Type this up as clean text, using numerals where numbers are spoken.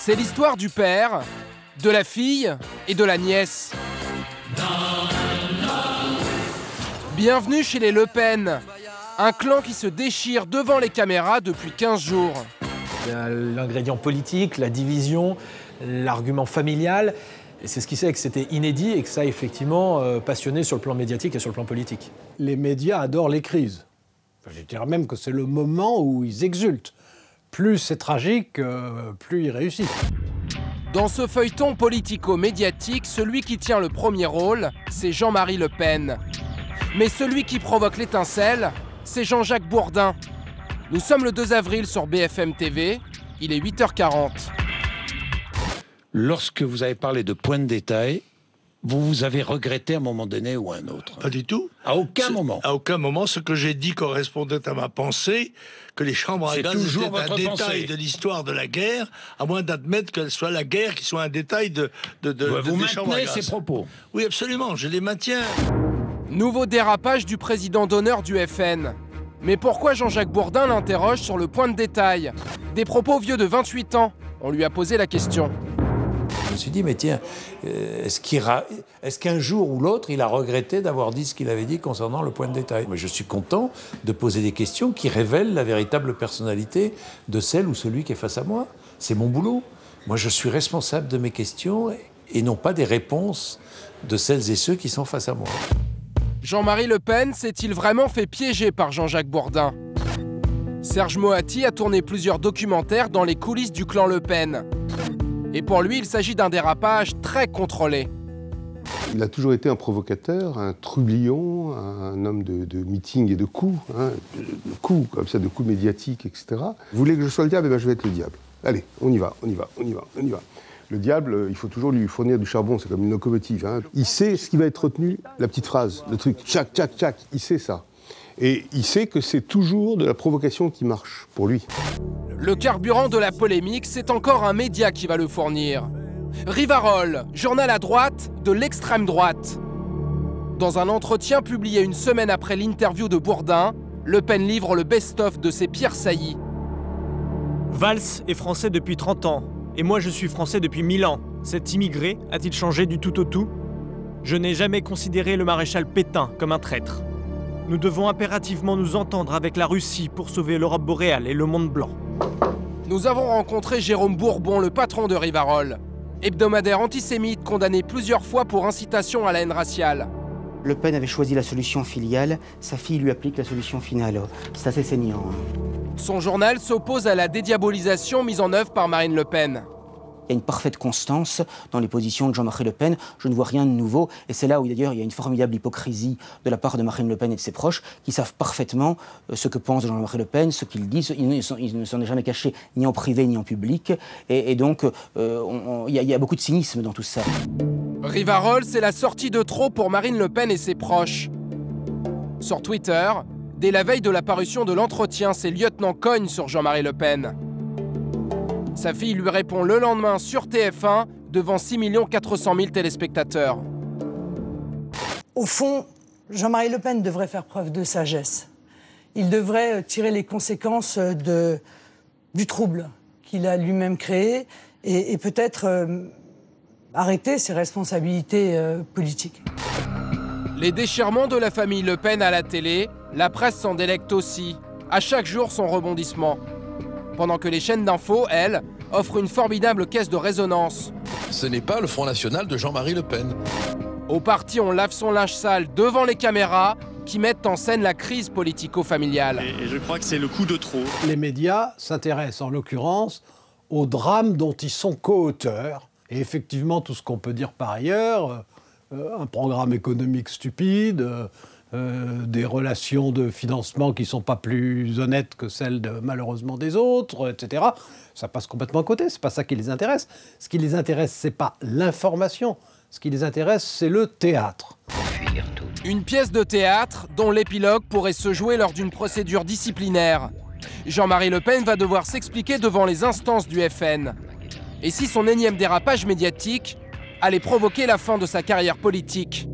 C'est l'histoire du père, de la fille et de la nièce. Bienvenue chez les Le Pen, un clan qui se déchire devant les caméras depuis 15 jours. Il y a l'ingrédient politique, la division, l'argument familial. Et c'est ce qui fait que c'était inédit et que ça a effectivement passionné sur le plan médiatique et sur le plan politique. Les médias adorent les crises. Je dirais même que c'est le moment où ils exultent. Plus c'est tragique, plus ils réussissent. Dans ce feuilleton politico-médiatique, celui qui tient le premier rôle, c'est Jean-Marie Le Pen. Mais celui qui provoque l'étincelle, c'est Jean-Jacques Bourdin. Nous sommes le 2 avril sur BFM TV, il est 8h40. Lorsque vous avez parlé de points de détail, vous avez regretté à un moment donné ou à un autre? Pas du tout. À aucun moment. À aucun moment. Ce que j'ai dit correspondait à ma pensée, que les chambres à gaz étaient un détail de l'histoire de la guerre, à moins d'admettre qu'elle soit la guerre qui soit un détail vous des chambres à maintenez gaz. ces propos? Oui, absolument, je les maintiens. Nouveau dérapage du président d'honneur du FN. Mais pourquoi Jean-Jacques Bourdin l'interroge sur le point de détail? Des propos vieux de 28 ans. On lui a posé la question. Je me suis dit, mais tiens, est-ce qu'un jour ou l'autre, il a regretté d'avoir dit ce qu'il avait dit concernant le point de détail? Mais je suis content de poser des questions qui révèlent la véritable personnalité de celle ou celui qui est face à moi. C'est mon boulot. Moi, je suis responsable de mes questions et non pas des réponses de celles et ceux qui sont face à moi. Jean-Marie Le Pen s'est-il vraiment fait piéger par Jean-Jacques Bourdin? Serge Moati a tourné plusieurs documentaires dans les coulisses du clan Le Pen. Et pour lui, il s'agit d'un dérapage très contrôlé. Il a toujours été un provocateur, un trublion, un homme de meeting et de coups, de coups comme ça, de coups médiatiques, etc. Vous voulez que je sois le diable? Eh bien, je vais être le diable. Allez, on y va. Le diable, il faut toujours lui fournir du charbon, c'est comme une locomotive. Il sait ce qui va être retenu, la petite phrase, le truc, tchac, tchac, tchac, il sait ça. Et il sait que c'est toujours de la provocation qui marche pour lui. Le carburant de la polémique, c'est encore un média qui va le fournir. Rivarol, journal à droite de l'extrême droite. Dans un entretien publié une semaine après l'interview de Bourdin, Le Pen livre le best-of de ses pires saillies. Valls est français depuis 30 ans, et moi je suis français depuis 1000 ans. Cet immigré a-t-il changé du tout au tout? Je n'ai jamais considéré le maréchal Pétain comme un traître. Nous devons impérativement nous entendre avec la Russie pour sauver l'Europe boréale et le monde blanc. Nous avons rencontré Jérôme Bourbon, le patron de Rivarol. Hebdomadaire antisémite condamné plusieurs fois pour incitation à la haine raciale. Le Pen avait choisi la solution filiale, sa fille lui applique la solution finale. C'est assez saignant. Son journal s'oppose à la dédiabolisation mise en œuvre par Marine Le Pen. Il y a une parfaite constance dans les positions de Jean-Marie Le Pen. Je ne vois rien de nouveau. Et c'est là où, d'ailleurs, il y a une formidable hypocrisie de la part de Marine Le Pen et de ses proches qui savent parfaitement ce que pense Jean-Marie Le Pen, ce qu'il dit. Il ne s'en est jamais caché, ni en privé, ni en public. Et donc, il y a beaucoup de cynisme dans tout ça. Rivarol, c'est la sortie de trop pour Marine Le Pen et ses proches. Sur Twitter, dès la veille de la parution de l'entretien, ses lieutenants cognent sur Jean-Marie Le Pen. Sa fille lui répond le lendemain sur TF1 devant 6 400 000 téléspectateurs. Au fond, Jean-Marie Le Pen devrait faire preuve de sagesse. Il devrait tirer les conséquences du trouble qu'il a lui-même créé et peut-être arrêter ses responsabilités politiques. Les déchirements de la famille Le Pen à la télé, la presse s'en délecte aussi. À chaque jour, son rebondissement. Pendant que les chaînes d'infos, elles, offrent une formidable caisse de résonance. Ce n'est pas le Front National de Jean-Marie Le Pen. Au parti, on lave son linge sale devant les caméras qui mettent en scène la crise politico-familiale. Et je crois que c'est le coup de trop. Les médias s'intéressent en l'occurrence au drame dont ils sont co-auteurs. Et effectivement, tout ce qu'on peut dire par ailleurs, un programme économique stupide, des relations de financement qui ne sont pas plus honnêtes que celles malheureusement des autres, etc. Ça passe complètement à côté, c'est pas ça qui les intéresse. Ce qui les intéresse, c'est pas l'information. Ce qui les intéresse, c'est le théâtre. Une pièce de théâtre dont l'épilogue pourrait se jouer lors d'une procédure disciplinaire. Jean-Marie Le Pen va devoir s'expliquer devant les instances du FN. Et si son énième dérapage médiatique allait provoquer la fin de sa carrière politique?